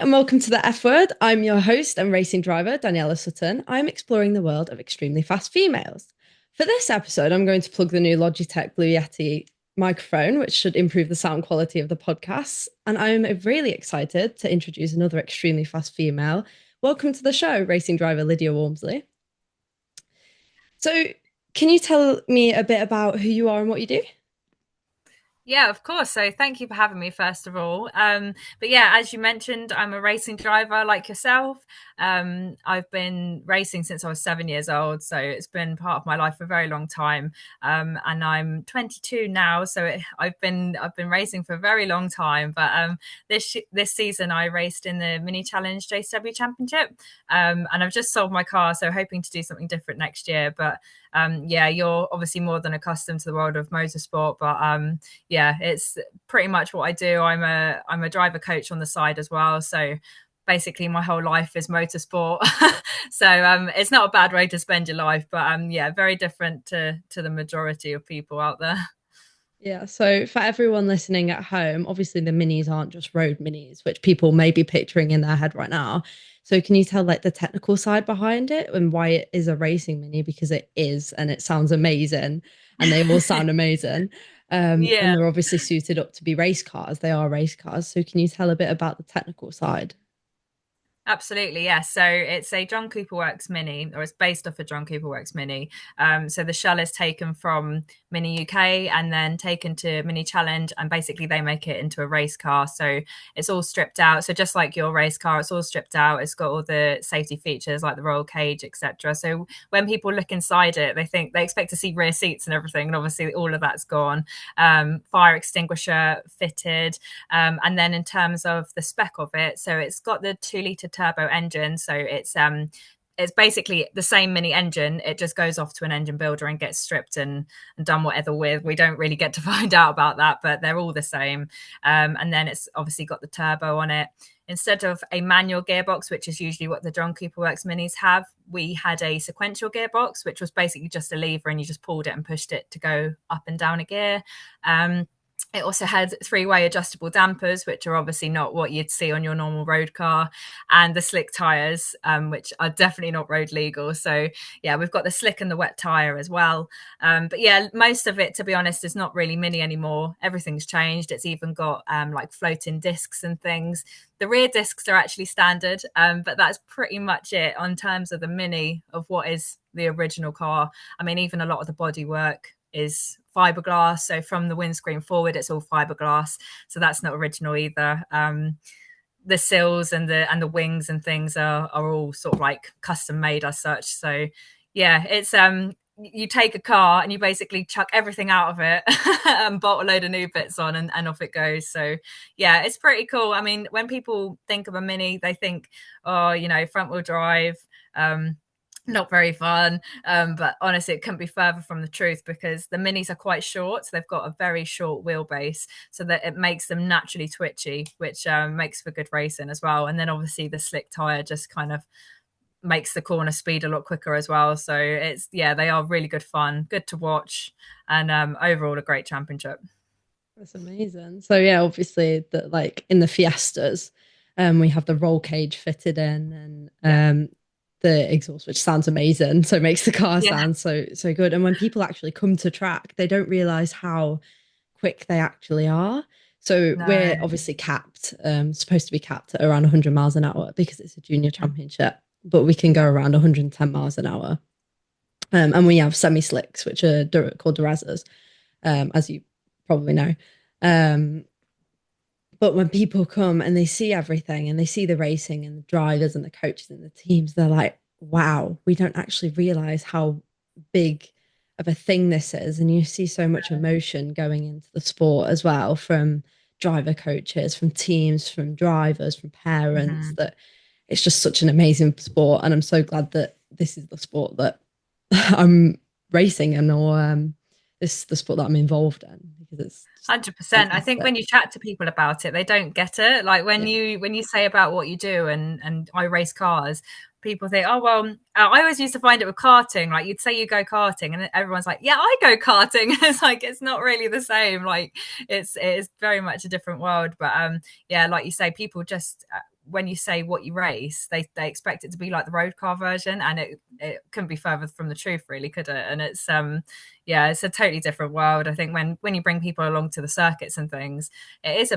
and welcome to the F Word. I'm your host and racing driver, Daniela Sutton. I'm exploring the world of extremely fast females. For this episode, I'm going to plug the new Logitech Blue Yeti microphone, which should improve the sound quality of the podcasts. And I'm really excited to introduce another extremely fast female. Welcome to the show, racing driver Lydia Walmsley. So, can you tell me a bit about who you are and what you do? Yeah, of course. So thank you for having me, first of all. But yeah, as you mentioned, I'm a racing driver like yourself. I've been racing since I was 7 years old, so it's been part of my life for a very long time. And I'm 22 now, so I've been racing for a very long time. But this season, I raced in the Mini Challenge JCW Championship, and I've just sold my car, so hoping to do something different next year. But yeah, you're obviously more than accustomed to the world of motorsport, but yeah, it's pretty much what I do. I'm a driver coach on the side as well, so basically my whole life is motorsport. So it's not a bad way to spend your life, but yeah, very different to the majority of people out there. Yeah, so for everyone listening at home, obviously the minis aren't just road minis, which people may be picturing in their head right now. So can you tell like the technical side behind it and why it is a racing mini? Because it is, and it sounds amazing, and they all sound amazing. And Yeah. they're obviously suited up to be race cars. They are race cars. So can you tell a bit about the technical side? Absolutely, yes. So it's a John Cooper Works Mini, or it's based off a John Cooper Works Mini. So the shell is taken from Mini UK and then taken to Mini Challenge, and basically they make it into a race car. So it's all stripped out. So just like your race car, it's all stripped out. It's got all the safety features like the roll cage, etc. So when people look inside it, they expect to see rear seats and everything, and obviously all of that's gone. Fire extinguisher fitted, and then in terms of the spec of it, so it's got the 2 litre turbo engine. So it's basically the same mini engine. It just goes off to an engine builder and gets stripped and done whatever with. We don't really get to find out about that, but they're all the same. And then it's obviously got the turbo on it. Instead of a manual gearbox, which is usually what the John Cooper Works minis have, we had a sequential gearbox, which was basically just a lever and you just pulled it and pushed it to go up and down a gear. It also had three-way adjustable dampers, which are obviously not what you'd see on your normal road car, and the slick tires, which are definitely not road legal. So yeah, we've got the slick and the wet tire as well. But yeah, most of it, to be honest, is not really mini anymore. Everything's changed. It's even got like floating discs and things. The rear discs are actually standard, but that's pretty much it on terms of the mini of what is the original car. I mean, even a lot of the bodywork is fiberglass, so from the windscreen forward it's all fiberglass, so that's not original either. The sills and the wings and things are all sort of like custom made as such. So yeah, it's you take a car and you basically chuck everything out of it and bolt a load of new bits on, and off it goes. So yeah, it's pretty cool. I mean, when people think of a mini, they think, oh, front wheel drive, not very fun. But honestly, it couldn't be further from the truth, because the minis are quite short. So they've got a very short wheelbase, so that it makes them naturally twitchy, which makes for good racing as well. And then obviously the slick tire just kind of makes the corner speed a lot quicker as well. So yeah, they are really good fun, good to watch, and overall a great championship. That's amazing. So yeah, obviously that like in the Fiestas, we have the roll cage fitted in Yeah. and the exhaust, which sounds amazing. So it makes the car Yeah. sound so good. And when people actually come to track, they don't realize how quick they actually are. So No. we're obviously capped, supposed to be capped at around 100 miles an hour because it's a junior championship, but we can go Yeah. around 110 miles an hour. And we have semi slicks, which are called Durazas, as you probably know. Um, but when people come and they see everything and they see the racing and the drivers and the coaches and the teams, they're like, wow, we don't actually realize how big of a thing this is. And you see so much emotion going into the sport as well, from driver coaches, from teams, from drivers, from parents, Mhm. that it's just such an amazing sport. And I'm so glad that this is the sport that I'm racing in, or this is the sport that I'm involved in, because it's just 100%. I think fantastic. when you chat to people about it, they don't get it. Like when Yeah. you say about what you do, and I race cars, people think, oh well. I always used to find it with karting. Like you'd say you go karting, and everyone's like, yeah, I go karting. It's like it's not really the same. Like it is very much a different world. But yeah, like you say, people just when you say what you race, they expect it to be like the road car version, and it couldn't be further from the truth, really, could it? And it's yeah, it's a totally different world. I think when you bring people along to the circuits and things, it is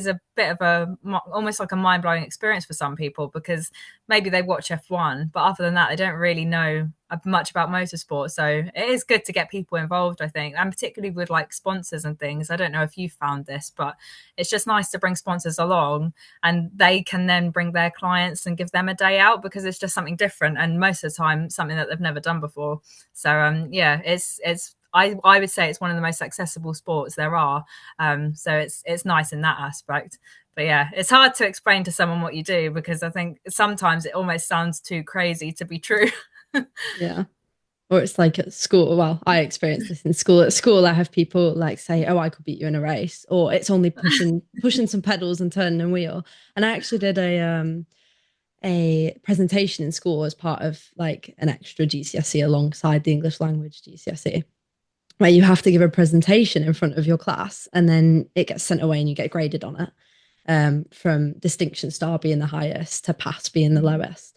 a bit of a almost like a mind blowing experience for some people, because maybe they watch F1, but other than that, they don't really know much about motorsport. So it is good to get people involved, I think, and particularly with like sponsors and things. I don't know if you found this, but it's just nice to bring sponsors along, and they can then bring their clients and give them a day out, because it's just something different, and most of the time something that they've never done before. So yeah, it's I would say it's one of the most accessible sports there are. So it's nice in that aspect. But yeah, it's hard to explain to someone what you do, because I think sometimes it almost sounds too crazy to be true. Yeah. Or it's like at school. Well, I experienced this in school. At school, I have people like say, "Oh, I could beat you in a race," or it's only pushing some pedals and turning a wheel. And I actually did a presentation in school as part of like an extra GCSE alongside the English language GCSE, where you have to give a presentation in front of your class, and then it gets sent away and you get graded on it, from distinction star being the highest to pass being the lowest.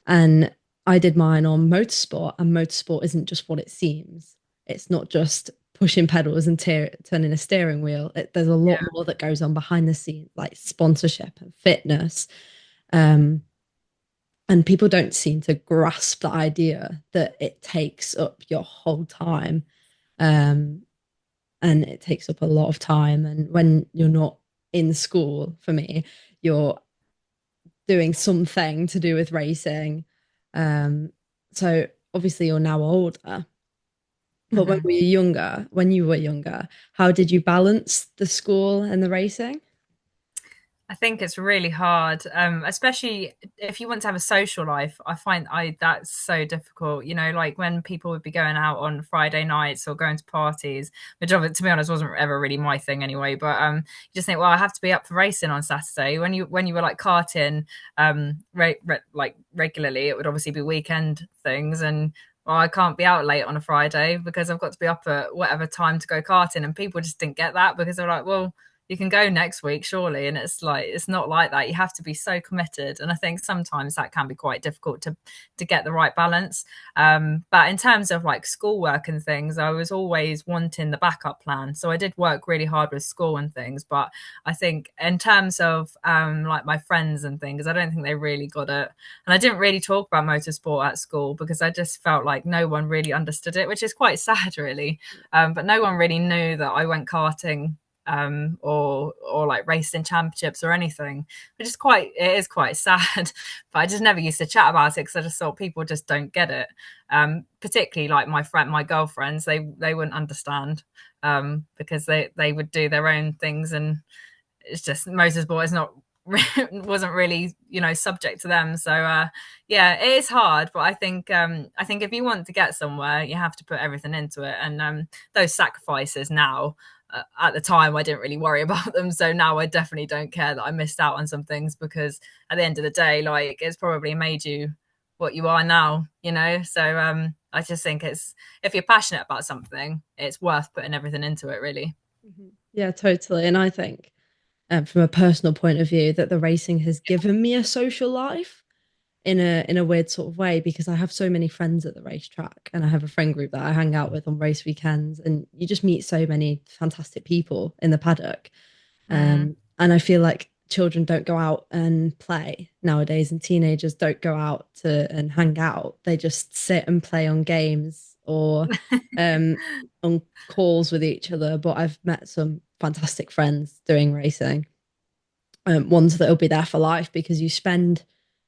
And I did mine on motorsport, and motorsport isn't just what it seems. It's not just pushing pedals and turning a steering wheel. There's a lot Yeah. more that goes on behind the scenes, like sponsorship and fitness. Um, and people don't seem to grasp the idea that it takes up your whole time. Um, and it takes up a lot of time. And when you're not in school, for me, you're doing something to do with racing. Um, so obviously you're now older, but Mm-hmm. when you were younger, how did you balance the school and the racing? I think it's really hard, especially if you want to have a social life. I find I that's so difficult. You know, like when people would be going out on Friday nights or going to parties, which of it, to be honest, wasn't ever really my thing anyway. But you just think, well, I have to be up for racing on Saturday. When you were like karting, like regularly, it would obviously be weekend things, and well, I can't be out late on a Friday because I've got to be up at whatever time to go karting, and people just didn't get that, because they're like, well, you can go next week surely, and it's like it's not like that. You have to be so committed, and I think sometimes that can be quite difficult to get the right balance. But in terms of like schoolwork and things, I was always wanting the backup plan, so I did work really hard with school and things. But I think in terms of like my friends and things, I don't think they really got it, and I didn't really talk about motorsport at school because I just felt like no one really understood it, which is quite sad really. But no one really knew that I went karting, or like racing championships or anything, which is quite sad. But I just never used to chat about it because I just thought people just don't get it. Particularly like my girlfriends, they wouldn't understand, because they would do their own things, and it's just motorsport is not wasn't really subject to them. So yeah, it is hard, but I think if you want to get somewhere, you have to put everything into it, and those sacrifices now, at the time I didn't really worry about them, so now I definitely don't care that I missed out on some things, because at the end of the day, like, it's probably made you what you are now. So I just think it's, if you're passionate about something, it's worth putting everything into it, really. Yeah, totally. And I think, from a personal point of view, that the racing has given me a social life in a weird sort of way, because I have so many friends at the racetrack, and I have a friend group that I hang out with on race weekends, and you just meet so many fantastic people in the paddock. Mm. And I feel like children don't go out and play nowadays, and teenagers don't go out to and hang out. They just sit and play on games, or um, on calls with each other. But I've met some fantastic friends doing racing, ones that will be there for life, because you spend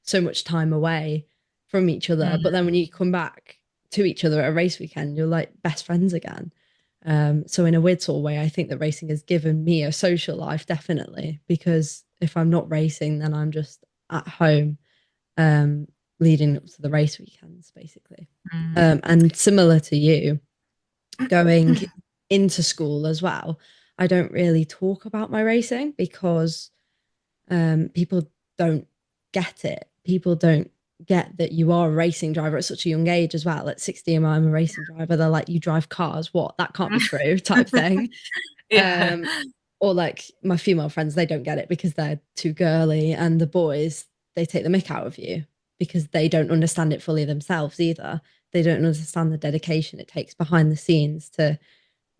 so much time away from each other. But Mm. then when you come back to each other at a race weekend, you're like best friends again. So in a weird sort of way, I think that racing has given me a social life, definitely, because if I'm not racing, then I'm just at home, um, leading up to the race weekends, basically. Mm. And similar to you, going into school as well, I don't really talk about my racing, because people don't get it. People don't get that you are a racing driver at such a young age as well. At 16, I'm a racing driver. They're like, you drive cars? What? That can't be true, type thing. Yeah. Um, or like my female friends, they don't get it because they're too girly, and the boys, they take the mick out of you because they don't understand it fully themselves either. They don't understand the dedication it takes behind the scenes to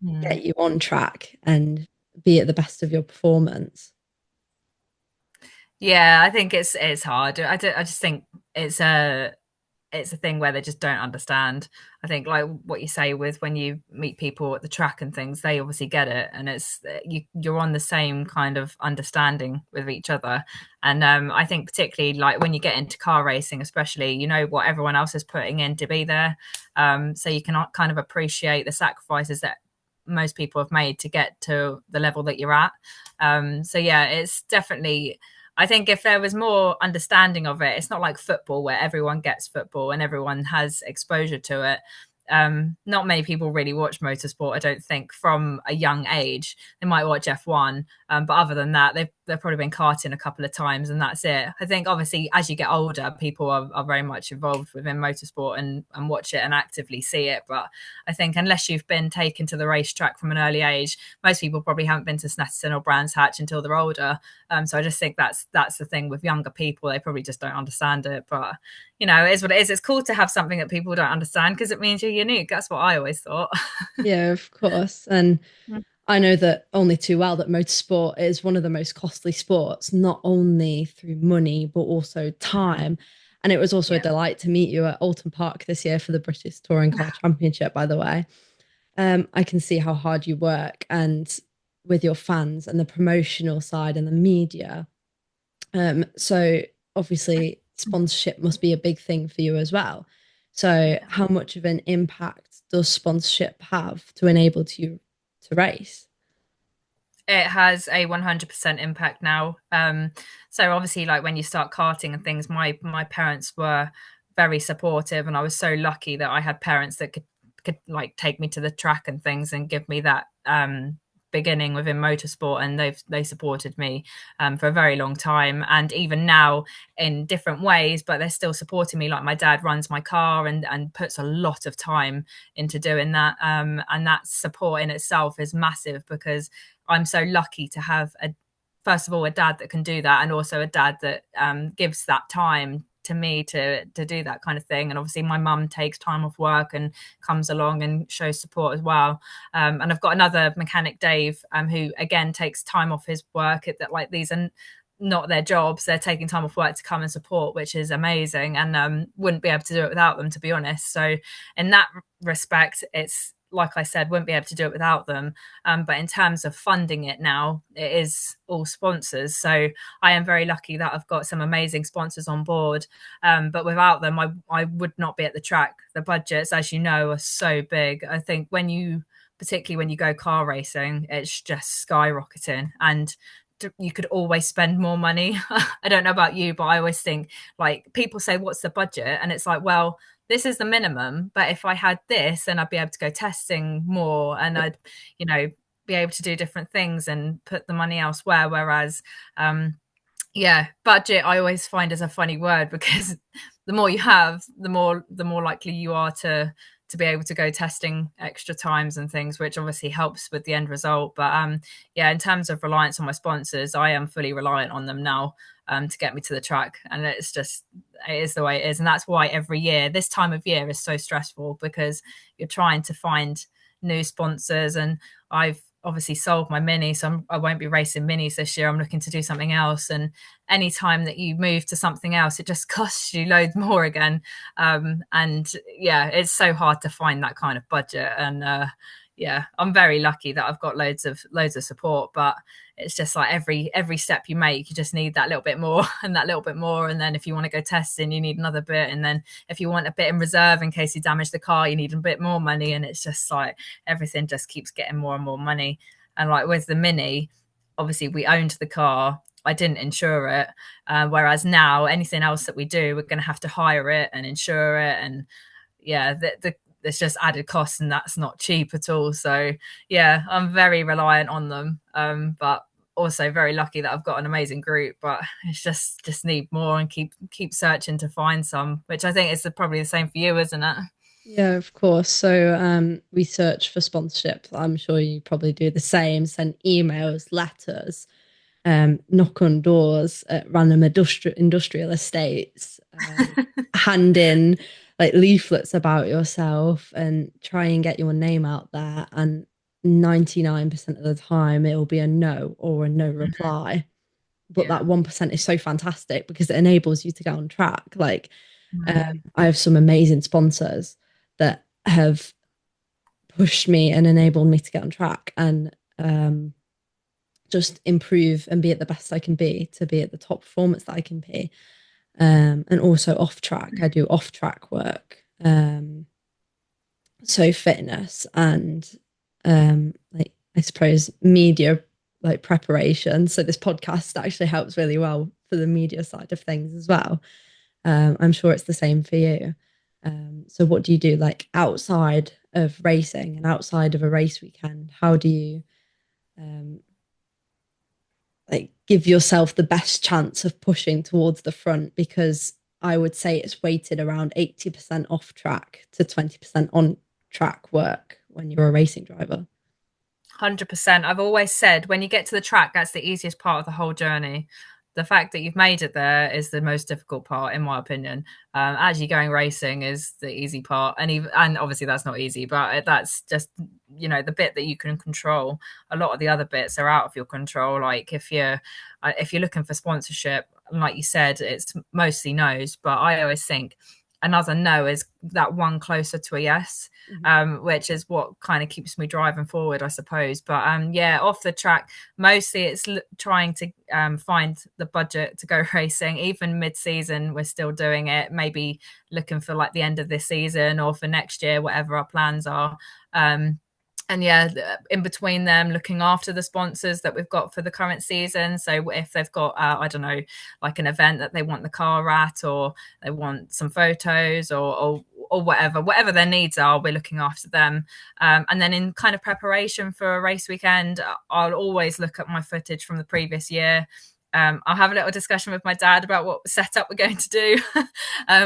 Mm. get you on track and be at the best of your performance. Yeah, I think it's hard. I just think it's a thing where they just don't understand. I think like what you say with when you meet people at the track and things, they obviously get it, and you're on the same kind of understanding with each other. And I think particularly like when you get into car racing, especially, you know what everyone else is putting in to be there, so you can kind of appreciate the sacrifices that most people have made to get to the level that you're at. So yeah, it's definitely, I think if there was more understanding of it, it's not like football where everyone gets football and everyone has exposure to it. Not many people really watch motorsport, I don't think, from a young age. They might watch F1, but other than that, they've probably been karting a couple of times and that's it. I think obviously as you get older, people are very much involved within motorsport and watch it and actively see it. But I think unless you've been taken to the racetrack from an early age, most people probably haven't been to Snetterton or Brands Hatch until they're older. So I just think that's the thing with younger people. They probably just don't understand it. But it is what it is. It's cool to have something that people don't understand because it means you're unique. That's what I always thought. Yeah, of course. And I know that only too well that motorsport is one of the most costly sports, not only through money, but also time. And it was also a Yeah. delight to meet you at Alton Park this year for the British Touring Car Championship, by the way. I can see how hard you work and with your fans and the promotional side and the media. So obviously sponsorship must be a big thing for you as well. So Yeah. how much of an impact does sponsorship have to enable you to race? It has a 100% impact now. So obviously, like when you start karting and things, my parents were very supportive, and I was so lucky that I had parents that could like take me to the track and things and give me that beginning within motorsport, and they supported me for a very long time, and even now in different ways, but they're still supporting me. Like my dad runs my car and puts a lot of time into doing that, and that support in itself is massive because I'm so lucky to have first of all a dad that can do that, and also a dad that gives that time to me to do that kind of thing. And obviously my mum takes time off work and comes along and shows support as well. And I've got another mechanic, Dave, who again takes time off his work. That like these are not their jobs, they're taking time off work to come and support, which is amazing, and wouldn't be able to do it without them, to be honest. So in that respect, it's like I said, wouldn't be able to do it without them. But in terms of funding it now, it is all sponsors. So I am very lucky that I've got some amazing sponsors on board. But without them, I would not be at the track. The budgets, as you know, are so big. I think particularly when you go car racing, it's just skyrocketing. And you could always spend more money. I don't know about you, but I always think like people say, what's the budget? And it's like, well, this is the minimum, but if I had this, then I'd be able to go testing more, and I'd, be able to do different things and put the money elsewhere. Whereas, yeah, budget I always find is a funny word because the more you have, the more likely you are to be able to go testing extra times and things, which obviously helps with the end result. But yeah, in terms of reliance on my sponsors, I am fully reliant on them now to get me to the track, and it is the way it is. And that's why every year this time of year is so stressful, because you're trying to find new sponsors. And I've obviously sold my mini, so I won't be racing minis this year. I'm looking to do something else, and any time that you move to something else, it just costs you loads more again. And yeah, it's so hard to find that kind of budget. And yeah, I'm very lucky that I've got loads of support, but it's just like every step you make, you just need that little bit more and that little bit more. And then if you want to go testing, you need another bit. And then if you want a bit in reserve in case you damage the car, you need a bit more money. And it's just like everything just keeps getting more and more money. And like with the mini, obviously we owned the car. I didn't insure it. Whereas now anything else that we do, we're going to have to hire it and insure it. And yeah, there's just added costs, and that's not cheap at all. So yeah, I'm very reliant on them, but also very lucky that I've got an amazing group. But it's just need more and keep searching to find some, which I think is probably the same for you, isn't it? Yeah, of course. So we search for sponsorship. I'm sure you probably do the same. Send emails, letters, knock on doors at random industrial estates, hand in like leaflets about yourself and try and get your name out there. And 99% of the time, it will be a no or a no reply. But Yeah. that 1% is so fantastic because it enables you to get on track. Like, Mm. I have some amazing sponsors that have pushed me and enabled me to get on track and just improve and be at the best I can be to be at the top performance that I can be. And also off track, I do off track work. So fitness and like I suppose media like preparation. So this podcast actually helps really well for the media side of things as well. I'm sure it's the same for you. So what do you do like outside of racing and outside of a race weekend? How do you um, like give yourself the best chance of pushing towards the front? Because I would say it's weighted around 80% off track to 20% on track work when you're a racing driver. 100%. I've always said when you get to the track, that's the easiest part of the whole journey. The fact that you've made it there is the most difficult part, in my opinion. Actually, going racing is the easy part, and obviously that's not easy, but that's just the bit that you can control. A lot of the other bits are out of your control. Like if you're looking for sponsorship, like you said, it's mostly no's. But I always think another no is that one closer to a yes, Mhm. which is what kind of keeps me driving forward, I suppose. But yeah, off the track, mostly it's trying to find the budget to go racing. Even mid-season, we're still doing it. Maybe looking for like the end of this season or for next year, whatever our plans are. And yeah, in between them, looking after the sponsors that we've got for the current season. So if they've got, I don't know, like an event that they want the car at, or they want some photos, or whatever their needs are, we're looking after them. And then in kind of preparation for a race weekend, I'll always look at my footage from the previous year. I'll have a little discussion with my dad about what setup we're going to do,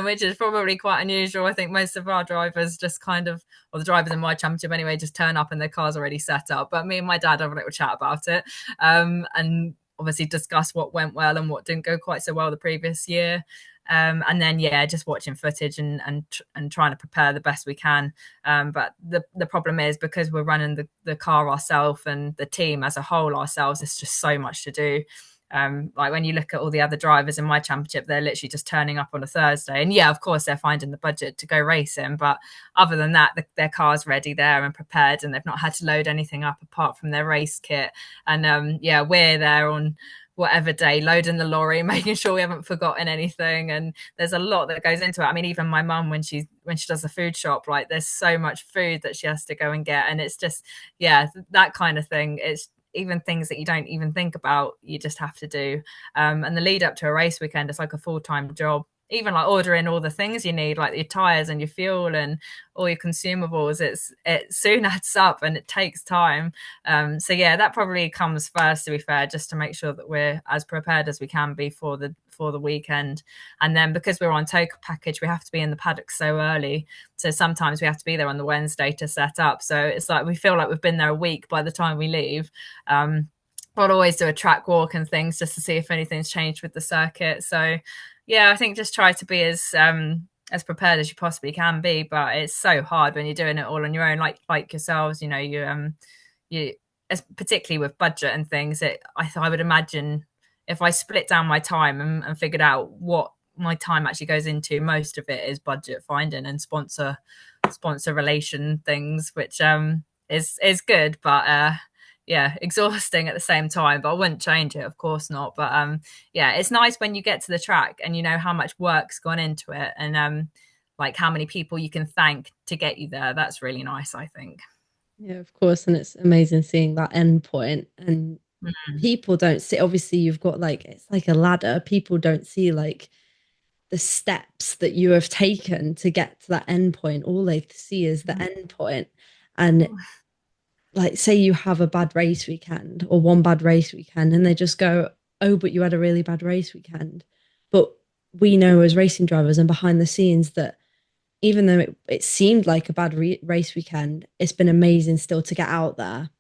which is probably quite unusual. I think most of our drivers just kind of, or the drivers in my championship anyway, just turn up and their car's already set up. But me and my dad have a little chat about it, and obviously discuss what went well and what didn't go quite so well the previous year. And then yeah, just watching footage and trying to prepare the best we can. But the problem is because we're running the car ourselves and the team as a whole ourselves, it's just so much to do. Like when you look at all the other drivers in my championship, they're literally just turning up on a Thursday, and yeah, of course they're finding the budget to go racing, but other than that, their car's ready there and prepared, and they've not had to load anything up apart from their race kit. And yeah, we're there on whatever day, loading the lorry, making sure we haven't forgotten anything. And there's a lot that goes into it. I mean, even my mum, when she does the food shop, like there's so much food that she has to go and get, and it's just yeah, that kind of thing. It's even things that you don't even think about, you just have to do. And the lead up to a race weekend is like a full-time job. Even like ordering all the things you need, like your tires and your fuel and all your consumables, it soon adds up and it takes time. So yeah, that probably comes first, to be fair, just to make sure that we're as prepared as we can be for the weekend. And then because we're on token package, we have to be in the paddock so early. So sometimes we have to be there on the Wednesday to set up. So it's like we feel like we've been there a week by the time we leave. I'll always do a track walk and things just to see if anything's changed with the circuit. So yeah, I think just try to be as prepared as you possibly can be. But it's so hard when you're doing it all on your own, like yourselves. You particularly with budget and things. I would imagine if I split down my time and figured out what my time actually goes into, most of it is budget finding and sponsor relation things, which is good, but yeah, exhausting at the same time. But I wouldn't change it, of course not. But yeah, it's nice when you get to the track and you know how much work's gone into it, and like how many people you can thank to get you there. That's really nice, I think. Yeah, of course. And it's amazing seeing that end point. And Mm. people don't see, obviously, you've got like, it's like a ladder. People don't see like the steps that you have taken to get to that end point. All they see is the end point. And like, say you have a bad race weekend or one bad race weekend, and they just go, oh, but you had a really bad race weekend. But we know as racing drivers and behind the scenes that even though it seemed like a bad race weekend, it's been amazing still to get out there.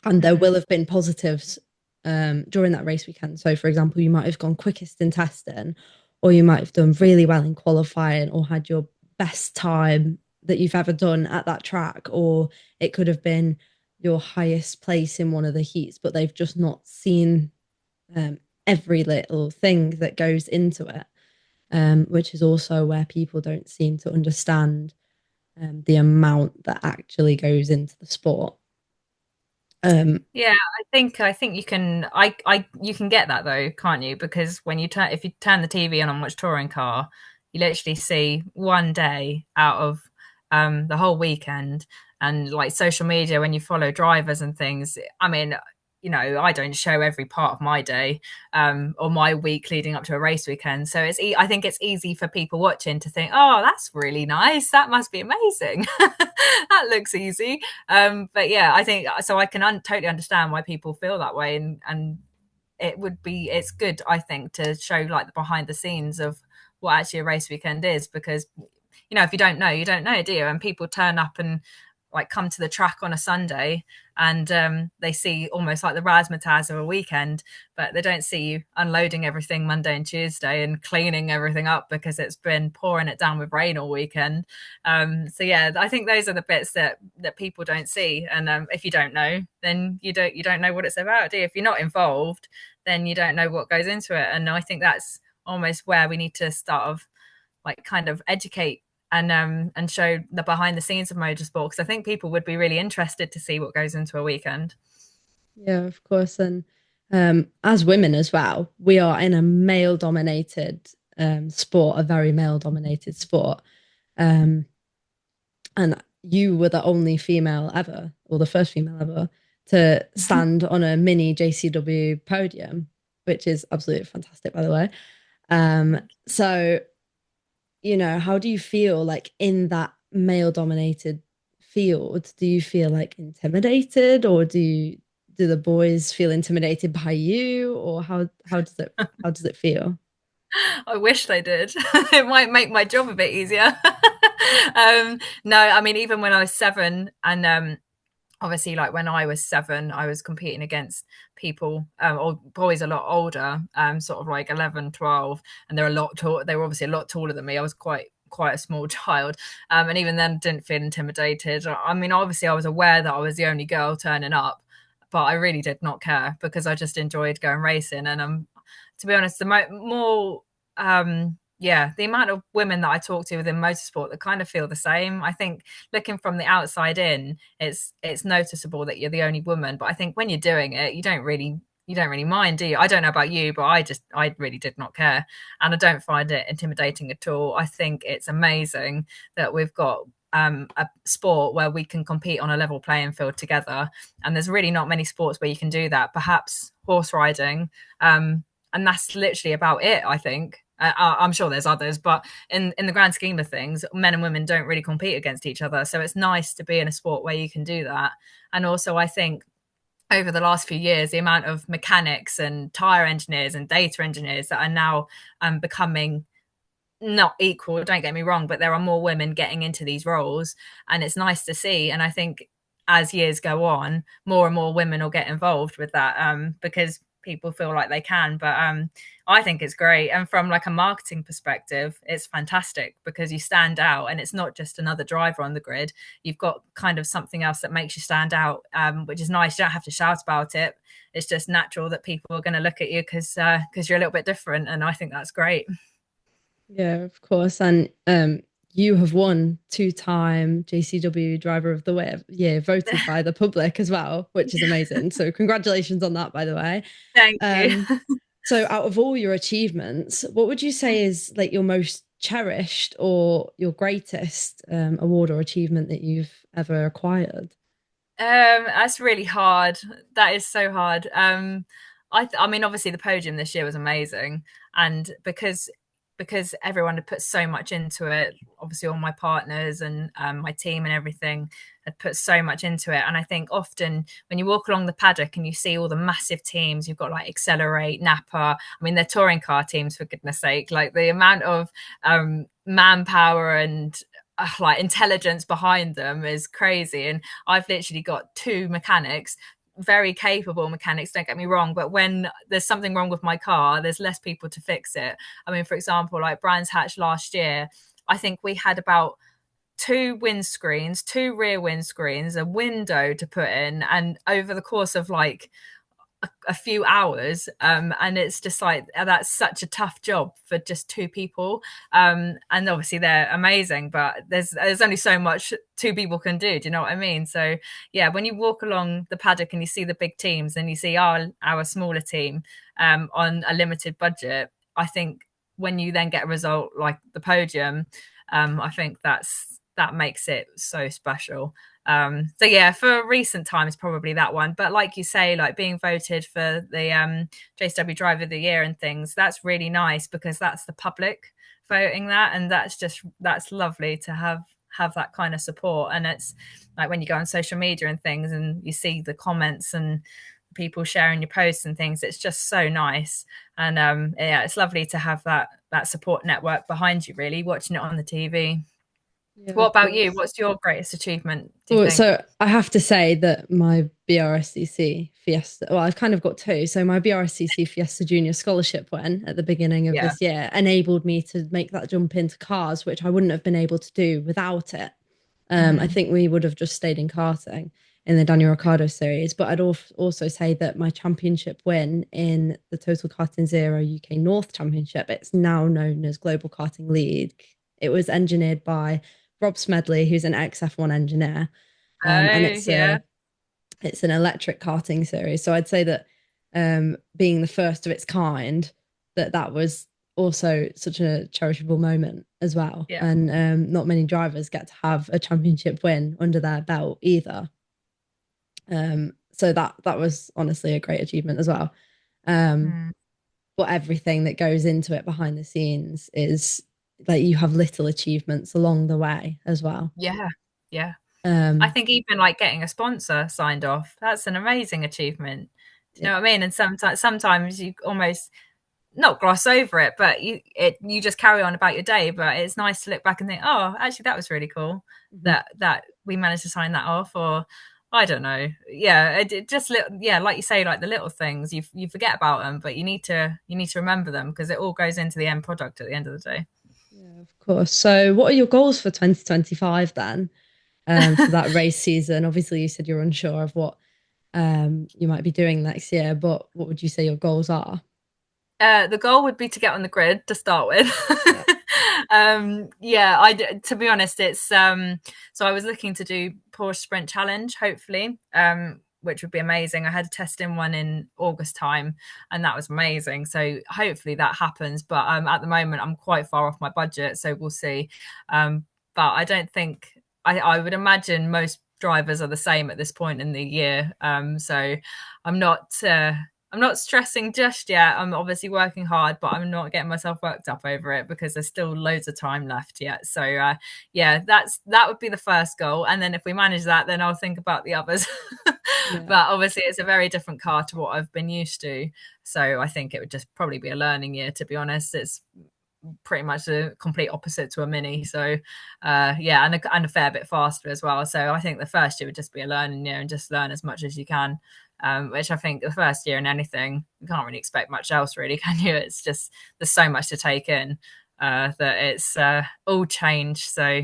And there will have been positives during that race weekend. So, for example, you might have gone quickest in testing, or you might have done really well in qualifying, or had your best time that you've ever done at that track, or it could have been your highest place in one of the heats, but they've just not seen um, every little thing that goes into it, which is also where people don't seem to understand the amount that actually goes into the sport. Yeah, I think you can you can get that though, can't you? Because when you turn if you turn the TV on and watch touring car, you literally see one day out of the whole weekend. And like social media, when you follow drivers and things, I mean, I don't show every part of my day or my week leading up to a race weekend. So I think it's easy for people watching to think, oh, that's really nice. That must be amazing. That looks easy. But yeah, I think so. I can totally understand why people feel that way, and it's good, I think, to show like the behind the scenes of what actually a race weekend is, because if you don't know, you don't know, do you? And people turn up and like come to the track on a Sunday, and they see almost like the razzmatazz of a weekend, but they don't see you unloading everything Monday and Tuesday and cleaning everything up because it's been pouring it down with rain all weekend. So yeah, I think those are the bits that people don't see, and if you don't know, then you don't know what it's about, do you? If you're not involved, then you don't know what goes into it, and I think that's almost where we need to start of like kind of educate and show the behind the scenes of motorsport, because I think people would be really interested to see what goes into a weekend. Yeah, of course. And as women as well, we are in a male dominated sport, a very male dominated sport. Um, and you were the only female ever, or the first female ever, to stand on a mini JCW podium, which is absolutely fantastic, by the way. So, how do you feel like in that male dominated field? Do you feel like intimidated, or do the boys feel intimidated by you, or how does it feel? I wish they did. It might make my job a bit easier. No, I mean, even when I was 7, and obviously, like when I was 7, I was competing against people or boys a lot older, sort of like 11, 12, and they're a lot tall. They were obviously a lot taller than me. I was quite a small child, and even then didn't feel intimidated. I mean, obviously I was aware that I was the only girl turning up, but I really did not care because I just enjoyed going racing. And to be honest, the more yeah, the amount of women that I talk to within motorsport that kind of feel the same. I think looking from the outside in, it's noticeable that you're the only woman, but I think when you're doing it, you don't really mind, do you? I don't know about you, but I really did not care, and I don't find it intimidating at all. I think it's amazing that we've got a sport where we can compete on a level playing field together, and there's really not many sports where you can do that. Perhaps horse riding, and that's literally about it, I think. I'm sure there's others, but in the grand scheme of things, men and women don't really compete against each other. So it's nice to be in a sport where you can do that. And also, I think over the last few years, the amount of mechanics and tire engineers and data engineers that are now becoming not equal, don't get me wrong, but there are more women getting into these roles, and it's nice to see. And I think as years go on, more and more women will get involved with that, because people feel like they can. But I think it's great, and from like a marketing perspective, it's fantastic because you stand out, and it's not just another driver on the grid. You've got kind of something else that makes you stand out, which is nice. You don't have to shout about it. It's just natural that people are going to look at you because you're a little bit different, and I think that's great. Yeah, of course. And you have won two-time JCW Driver of the Year, voted by the public as well, which is amazing. So congratulations on that, by the way. Thank you. Um, so out of all your achievements, what would you say is like your most cherished or your greatest award or achievement that you've ever acquired? That's really hard. That is so hard. I mean, obviously the podium this year was amazing, and because everyone had put so much into it. Obviously, all my partners and my team and everything had put so much into it. And I think often when you walk along the paddock and you see all the massive teams, you've got like Accelerate, Napa. I mean, they're touring car teams, for goodness sake. Like the amount of manpower and like intelligence behind them is crazy. And I've literally got two mechanics, very capable mechanics, don't get me wrong, but when there's something wrong with my car, there's less people to fix it. I mean, for example, like Brands Hatch last year, I think we had about two windscreens, two rear windscreens, a window to put in, and over the course of like a few hours, and it's just like that's such a tough job for just two people, and obviously they're amazing, but there's only so much two people can do you know what I mean? So yeah, when you walk along the paddock and you see the big teams and you see our smaller team on a limited budget, I think when you then get a result like the podium, I think that makes it so special. So yeah, for recent times, probably that one. But like you say, like being voted for the JCW Driver of the Year and things, that's really nice because that's the public voting that, and that's lovely to have that kind of support. And it's like when you go on social media and things, and you see the comments and people sharing your posts and things, it's just so nice. And yeah, it's lovely to have that support network behind you, really watching it on the TV. Yeah, What of about you? course. What's your greatest achievement, do you Oh, think? so I have to say that my BRSCC Fiesta, well, I've kind of got two. So my BRSCC Fiesta Junior Scholarship win at the beginning of Yeah. this year enabled me to make that jump into cars, which I wouldn't have been able to do without it. I Mm-hmm. think we would have just stayed in karting in the Daniel Ricciardo series. But I'd also say that my championship win in the Total Karting Zero UK North Championship, it's now known as Global Karting League. It was engineered by Rob Smedley, who's an ex-F1 engineer, and Oh, yeah. it's an electric karting series. So I'd say that being the first of its kind, that was also such a cherishable moment as well. Yeah. And not many drivers get to have a championship win under their belt either. So that was honestly a great achievement as well. Um, Mm. but everything that goes into it behind the scenes is like you have little achievements along the way as well. Yeah. Yeah. I Um, think even like getting a sponsor signed off, that's an amazing achievement. Do you yeah, know what I mean? And sometimes you almost not gloss over it, but you just carry on about your day. But it's nice to look back and think, oh, actually, that was really cool mhm. that we managed to sign that off. Or I don't know, yeah, it just yeah, like you say, like the little things you forget about them, but you need to remember them because it all goes into the end product at the end of the Yeah, of course. So, what are your goals for 2025 then? For day. that race season? Obviously, you said you're unsure of what you might be doing next year, but what would you say your goals are? The goal would be to get on the grid to start with. Yeah. Yeah, to be honest, it's so I was looking to do Porsche Sprint Challenge, hopefully, which would be amazing. I had a test in one in August time, and that was amazing. So hopefully that happens. But at the moment, I'm quite far off my budget, so we'll see. But I don't think I would imagine most drivers are the same at this point in the year. So I'm not. I'm not stressing just yet. I'm obviously working hard, but I'm not getting myself worked up over it because there's still loads of time left yet. So yeah, that would be the first goal, and then if we manage that, then I'll think about the others. Yeah. But obviously, it's a very different car to what I've been used to. So I think it would just probably be a learning year. To be honest, it's pretty much a complete opposite to a mini. So yeah, and a fair bit faster as well. So I think the first year would just be a learning year and just learn as much as you can. Which I think the first year in anything, you can't really expect much else, really, can you? It's just there's so much to take in that it's all change. So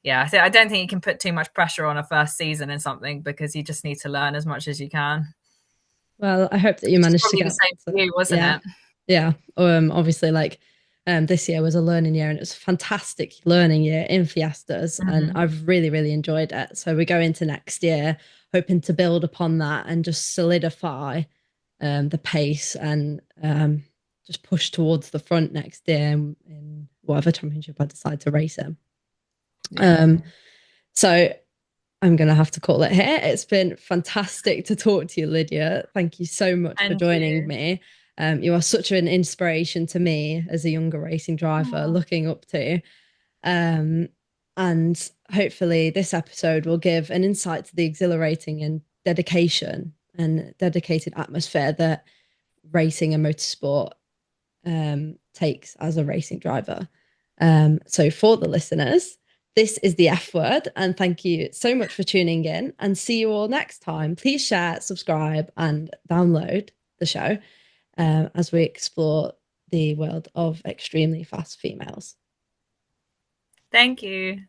yeah, I don't think you can put too much pressure on a first season in something because you just need to learn as much as you can. Well, I hope that you Which is managed to probably the get same for to, you, wasn't yeah, it? yeah. Obviously, like this year was a learning year, and it was a fantastic learning year in Fiestas, and Mm-hmm. I've really, really enjoyed it. So we go into next year hoping to build upon that and just solidify the pace and just push towards the front next year in whatever championship I decide to race in. Yeah. Um, so I'm going to have to call it here. It's been fantastic to talk to you, Lydia. Thank you so much for And joining you. me. You are such an inspiration to me as a younger racing driver, Oh, looking up to. Um, and hopefully, this episode will give an insight to the exhilarating and dedication and dedicated atmosphere that racing and motorsport takes as a racing driver. So, for the listeners, This is the F word, and thank you so much for tuning in. And see you all next time. Please share, subscribe, and download the show as we explore the world of extremely fast females. Thank you.